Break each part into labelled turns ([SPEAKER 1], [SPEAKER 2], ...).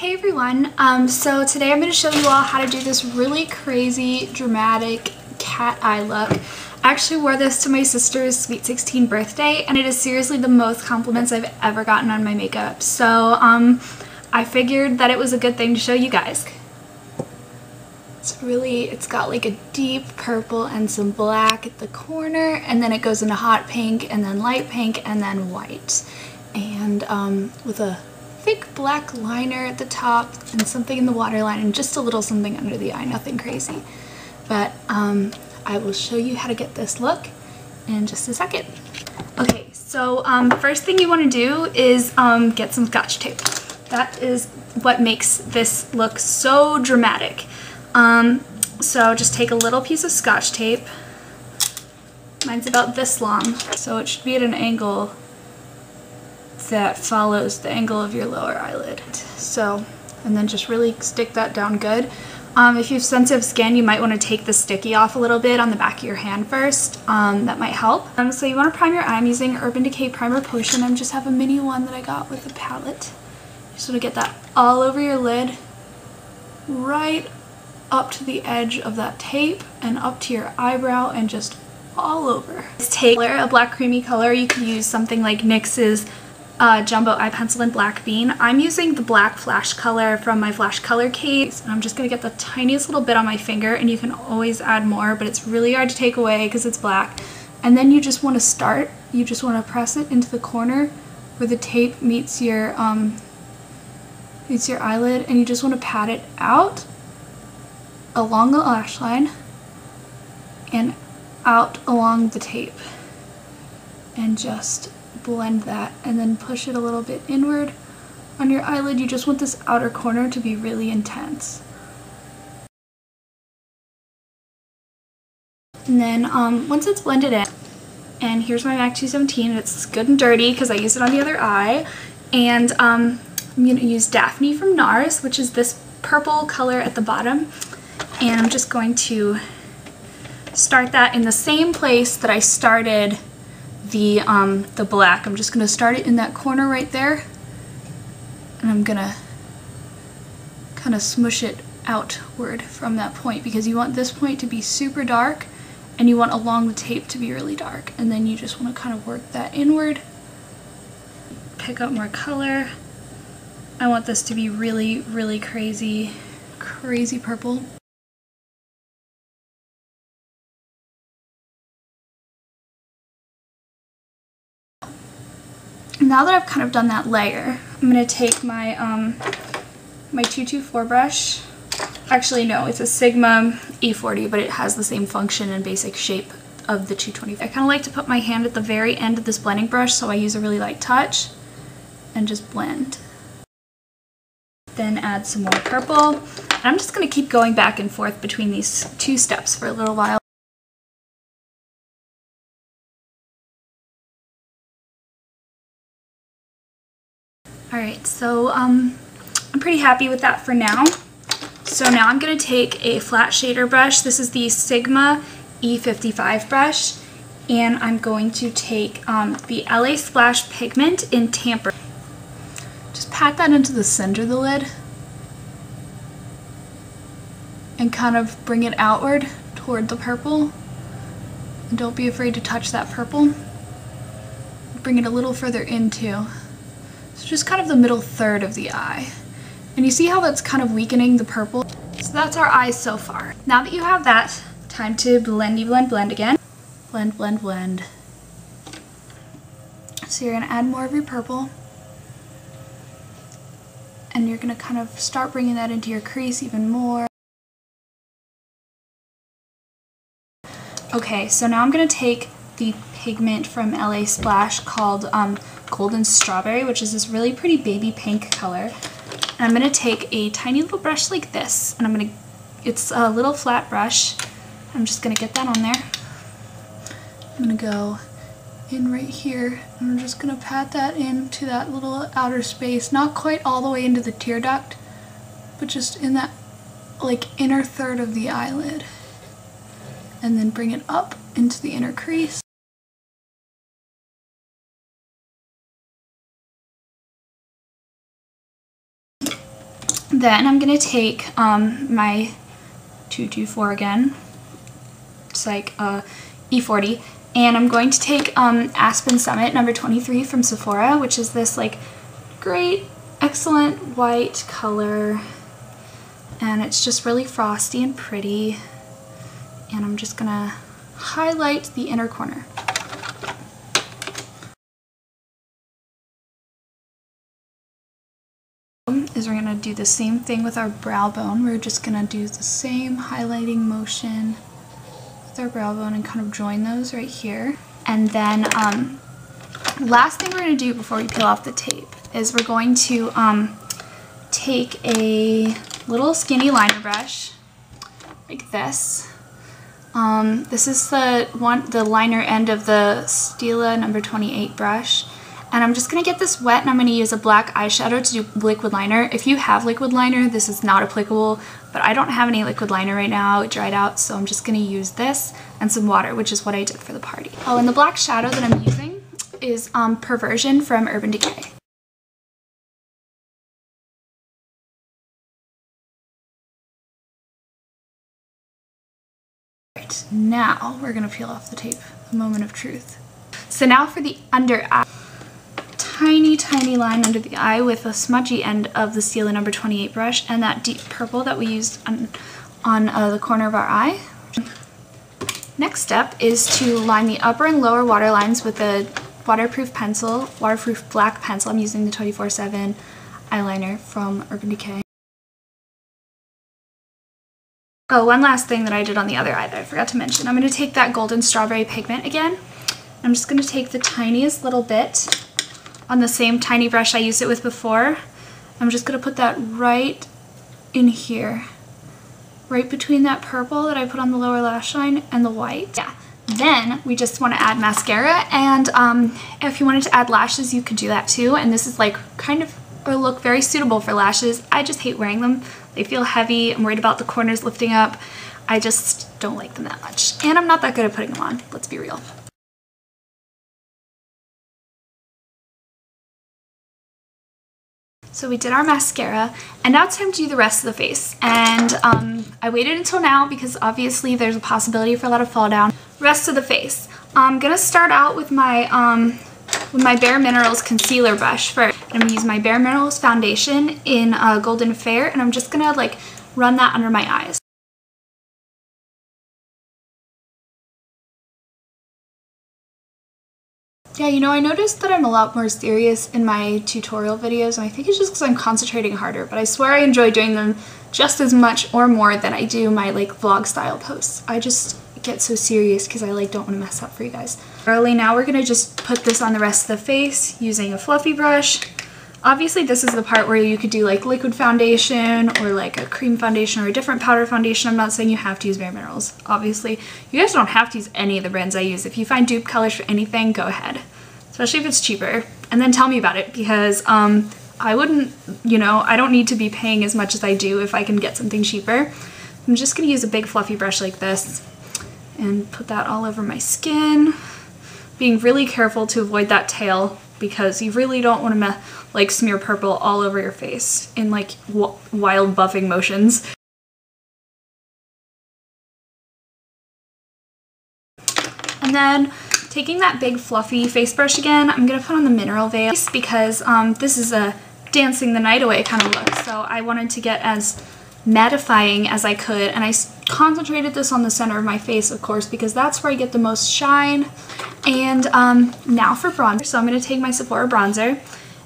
[SPEAKER 1] Hey everyone, so today I'm going to show you all how to do this really crazy dramatic cat eye look. I actually wore this to my sister's sweet 16 birthday and it is seriously the most compliments I've ever gotten on my makeup. So I figured that it was a good thing to show you guys. It's got like a deep purple and some black at the corner, and then it goes into hot pink and then light pink and then white. And with a thick black liner at the top and something in the waterline and just a little something under the eye, nothing crazy. But I will show you how to get this look in just a second. Okay, so first thing you want to do is get some Scotch tape. That is what makes this look so dramatic. So just take a little piece of Scotch tape. Mine's about this long, so it should be at an angle that follows the angle of your lower eyelid. So, and then just really stick that down good. If you have sensitive skin, you might want to take the sticky off a little bit on the back of your hand first. That might help. So you want to prime your eye. I'm using Urban Decay Primer Potion. I just have a mini one that I got with a palette. Just want to get that all over your lid, right up to the edge of that tape and up to your eyebrow and just all over. Take a black creamy color. You can use something like NYX's Jumbo Eye Pencil in Black Bean. I'm using the black flash color from my flash color case, and I'm just going to get the tiniest little bit on my finger, and you can always add more, but it's really hard to take away because it's black. And then you just want to press it into the corner where the tape meets your eyelid, and you just want to pat it out along the lash line and out along the tape, and just blend that, and then push it a little bit inward on your eyelid. You just want this outer corner to be really intense. And then once it's blended in, and here's my MAC 217, it's good and dirty because I used it on the other eye, and I'm going to use Daphne from NARS, which is this purple color at the bottom, and I'm just going to start that in the same place that I started the black. I'm just going to start it in that corner right there, and I'm going to kind of smush it outward from that point, because you want this point to be super dark and you want along the tape to be really dark, and then you just want to kind of work that inward, pick up more color. I want this to be really, really crazy purple. Now that I've kind of done that layer, I'm going to take my my 224 brush. Actually, no, it's a Sigma E40, but it has the same function and basic shape of the 224. I kind of like to put my hand at the very end of this blending brush, so I use a really light touch and just blend. Then add some more purple. And I'm just going to keep going back and forth between these two steps for a little while. Alright, so I'm pretty happy with that for now. So now I'm going to take a flat shader brush. This is the Sigma E55 brush, and I'm going to take the LA Splash Pigment in Tamper. Just pat that into the center of the lid and kind of bring it outward toward the purple. And don't be afraid to touch that purple. Bring it a little further in too. So just kind of the middle third of the eye. And you see how that's kind of weakening the purple? So that's our eyes so far. Now that you have that, time to blendy blend, blend again. Blend, blend, blend. So you're gonna add more of your purple. And you're gonna kind of start bringing that into your crease even more. Okay, so now I'm gonna take the pigment from LA Splash called Golden Strawberry, which is this really pretty baby pink color. And I'm going to take a tiny little brush like this, and it's a little flat brush. I'm just going to get that on there. I'm going to go in right here, and I'm just going to pat that into that little outer space, not quite all the way into the tear duct, but just in that like inner third of the eyelid. And then bring it up into the inner crease. Then I'm gonna take my 224 again. It's like E40. And I'm going to take Aspen Summit number 23 from Sephora, which is this like great, excellent white color. And it's just really frosty and pretty. And I'm just gonna highlight the inner corner. Is we're gonna do the same thing with our brow bone. We're just gonna do the same highlighting motion with our brow bone and kind of join those right here. And then last thing we're going to do before we peel off the tape is we're going to take a little skinny liner brush like this. This is the liner end of the Stila number 28 brush. And I'm just going to get this wet and I'm going to use a black eyeshadow to do liquid liner. If you have liquid liner, this is not applicable, but I don't have any liquid liner right now. It dried out, so I'm just going to use this and some water, which is what I did for the party. Oh, and the black shadow that I'm using is Perversion from Urban Decay. Right, now we're going to peel off the tape, the moment of truth. So now for the under eye. Tiny line under the eye with a smudgy end of the Stila number 28 brush and that deep purple that we used on the corner of our eye. Next step is to line the upper and lower water lines with a waterproof black pencil. I'm using the 24/7 eyeliner from Urban Decay. Oh, one last thing that I did on the other eye that I forgot to mention. I'm going to take that golden strawberry pigment again. I'm just going to take the tiniest little bit on the same tiny brush I used it with before. I'm just going to put that right in here, right between that purple that I put on the lower lash line and the white. Yeah. Then we just want to add mascara, and if you wanted to add lashes, you could do that too. And this is like kind of a look very suitable for lashes. I just hate wearing them. They feel heavy. I'm worried about the corners lifting up. I just don't like them that much. And I'm not that good at putting them on, let's be real. So we did our mascara, and now it's time to do the rest of the face. And I waited until now because obviously there's a possibility for a lot of fall down. Rest of the face. I'm gonna start out with my Bare Minerals concealer brush first. I'm gonna use my Bare Minerals foundation in Golden Fair, and I'm just gonna like run that under my eyes. Yeah, you know, I noticed that I'm a lot more serious in my tutorial videos, and I think it's just because I'm concentrating harder, but I swear I enjoy doing them just as much or more than I do my like vlog style posts. I just get so serious because I like don't want to mess up for you guys. Early now we're gonna just put this on the rest of the face using a fluffy brush. Obviously this is the part where you could do like liquid foundation or like a cream foundation or a different powder foundation. I'm not saying you have to use Bare Minerals. Obviously, you guys don't have to use any of the brands I use. If you find dupe colors for anything, go ahead. Especially if it's cheaper. And then tell me about it, because I wouldn't, you know, I don't need to be paying as much as I do if I can get something cheaper. I'm just gonna use a big fluffy brush like this and put that all over my skin. Being really careful to avoid that tail, because you really don't want to like smear purple all over your face in like wild buffing motions. And then taking that big fluffy face brush again, I'm gonna put on the Mineral Veil because this is a dancing the night away kind of look, so I wanted to get as mattifying as I could, and I concentrated this on the center of my face, of course, because that's where I get the most shine. And now for bronzer. So I'm going to take my Sephora bronzer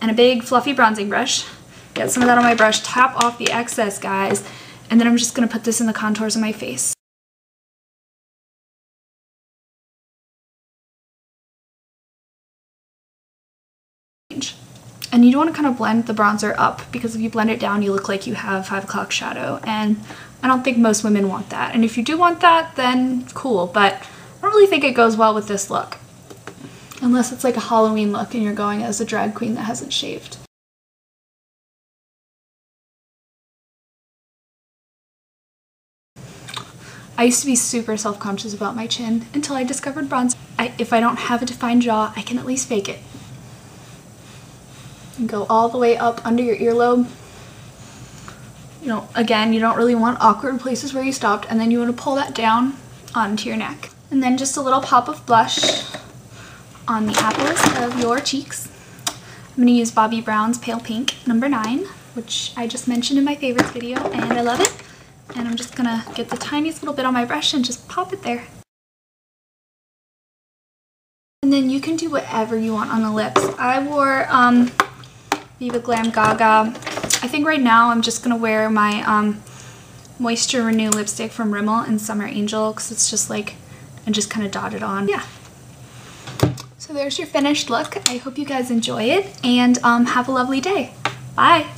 [SPEAKER 1] and a big fluffy bronzing brush, get some of that on my brush, tap off the excess, guys, and then I'm just going to put this in the contours of my face. And you don't want to kind of blend the bronzer up, because if you blend it down, you look like you have 5 o'clock shadow, and I don't think most women want that. And if you do want that, then cool, but I don't really think it goes well with this look. Unless it's like a Halloween look and you're going as a drag queen that hasn't shaved. I used to be super self-conscious about my chin until I discovered bronzer. If I don't have a defined jaw, I can at least fake it. And go all the way up under your earlobe. You know, again, you don't really want awkward places where you stopped, and then you want to pull that down onto your neck. And then just a little pop of blush on the apples of your cheeks. I'm going to use Bobbi Brown's Pale Pink number 9, which I just mentioned in my favorites video, and I love it. And I'm just going to get the tiniest little bit on my brush and just pop it there. And then you can do whatever you want on the lips. I wore Viva Glam Gaga. I think right now I'm just going to wear my Moisture Renew lipstick from Rimmel in Summer Angel, because it's just like, and just kind of dot it on. Yeah. So there's your finished look. I hope you guys enjoy it, and have a lovely day. Bye!